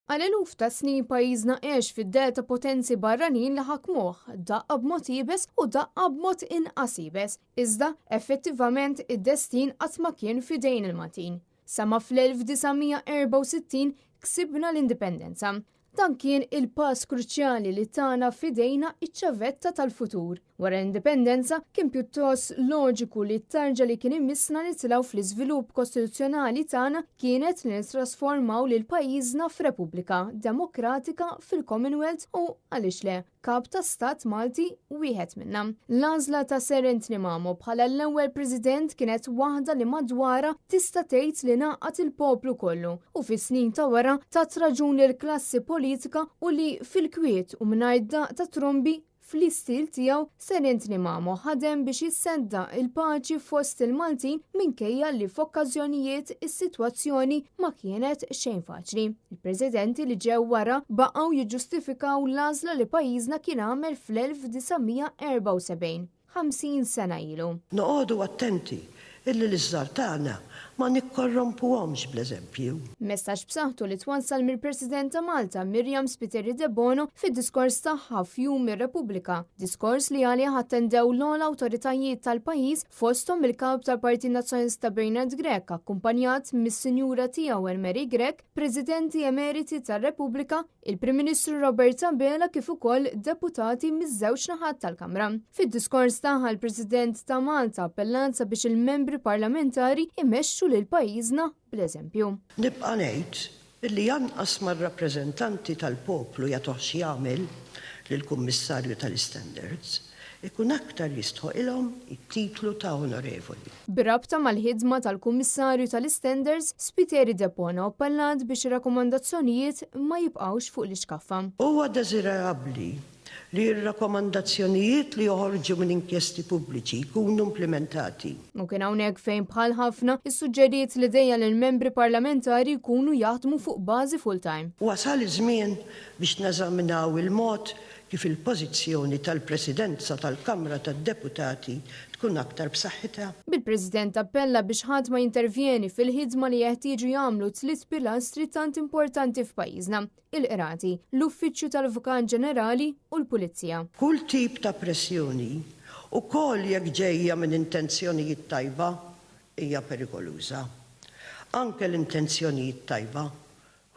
Għal eluf ta' snin pajjiżna għex fid-delta potenzi barranin li ħakmuh, daqqa b'mod ibes u daqqa b'mod inqas ibes, iżda effettivament id-destin qatt ma kien fidejn il-matin. Sama fl-1964 ksibna l-indipendenza. Dan kien il-pass kruċjali li tana fidejna iċ-ċavetta tal-futur. Wara l-indipendenza kien pjuttost loġiku li t-tarġa li kien immisna nitilgħu fl-iżvilupp kostituzzjonali tagħna kienet li nitrasformaw lil pajjiżna f'Repubblika Demokratika fil-Commonwealth u għaliex le, kap ta' Stat Malti wieħed minnha. L-għażla ta' Ser Anthony Mamo bħala l-ewwel President kienet waħda li madwara tista' tgħid li naqgħet il-poplu kollu u fis-snin ta' wara tat raġun lil klassi politika u li fil-kwiet u mingħajr daq ta' trombi fl-istil tiegħu Ser Anthony Mamo ħadem biex jissenda il-paċi fost il-Maltin minkejja li f'okkażjonijiet is-sitwazzjoni ma kienet xejn faċli. Il-Presidenti li ġew wara baqgħu jiġġustifikaw l-għażla li pajjiżna kien għamel fl-1974, 50 sena ilu. Noqogħdu attenti illi l-iżżar tagħna ma nikkorrompuhomx bl-eżempju. Messaġġ b'saħħtu li twassal mill-President ta' Malta Miriam Spiteri de Bono fid-diskors tagħha f'Jum ir-Repubblika, diskors li għalih attendew l-ogħla awtoritajiet tal-pajjiż fosthom il-kap tal-Partit Nazzjonalista Bernard Grech akkumpanjat mis-Sinjura tiegħu Mary Grech, Presidenti Emeriti tar-Repubblika, il-Prim Ministru Roberta Bela kif ukoll deputati miż-żewġ naħat tal-Kamra. Fid-diskors tagħha l-President ta' Malta appellat biex il-membri parlamentari imexxu lil pajjiżna bl-eżempju. Nibqa' ngħid illi janqas mar-rappreżentanti tal-poplu jagħtuh xi jagħmel lill-Kummissarju tal-Standards ikun aktar jistħoq ilhom it-titlu ta' onorevoli. B'rabta mal-ħidma tal-Kummissarju tal-Standards, Spiteri de Bono appellat biex ir-rakkomandazzjonijiet ma jibqgħux fuq l-iskaffa. Huwa deżirabbli li r-rakkomandazzjonijiet li joħorġu minn inkjesti pubbliċi jkunu implementati. U kien hawnhekk fejn bħal ħafna issuġġeriet l-idea li l-membri parlamentari jkunu jaħdmu fuq bażi full-time. Wasal iż-żmien biex neżaminaw il-mod kif il-pożizzjoni tal-Presidenza tal-Kamra tad-Deputati tkun aktar b'saħħitha. Bil-President appella biex ħadd ma jintervjeni fil-ħidma li jeħtieġu jagħmlu tliet pilastri tant importanti f'pajjiżna: il-qrati, l-Uffiċċju tal-Avukat Ġenerali u l-Pulizija. Kull tip ta' pressjoni ukoll jekk ġejja minn intenzjonijiet tajba hija perikoluża. Anke l-intenzjonijiet tajba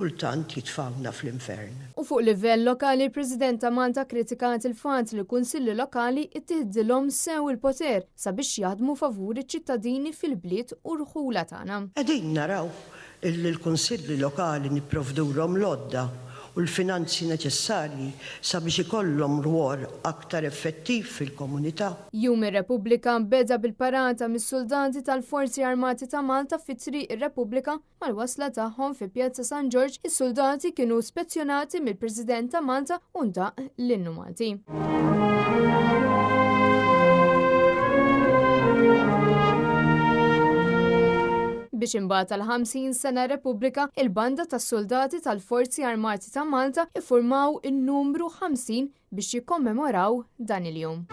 kultant jitfawna fl-infern. U fuq livell lokali, il-President ta' Malta kritikat il-fatt li l-Kunsilli Lokali ittieħdilhom sew il-poter sabiex jaħdmu favur iċ-ċittadini fil-bliet u rħula tagħna. Qegħdin naraw illi l-Kunsilli Lokali nipprovdulhom l-għodda u l-finanzi neċessarji sabiex ikollhom rwol aktar effettiv fil-komunità. Jum ir-Repubblika beda bil-parata mis-soldati tal-Forzi Armati ta' Malta fit-triq ir-Repubblika mal-wasla tagħhom fi Pjazza San George. Is-soldati kienu spezzjonati mill-President ta' Malta u ndaq l-innu Malti. Biex imbagħad tal-50 sena Repubblika, il-banda tas-soldati tal-Forzi Armati ta' Malta iffurmaw in-numru 50 biex jikkommemoraw dan il-jum.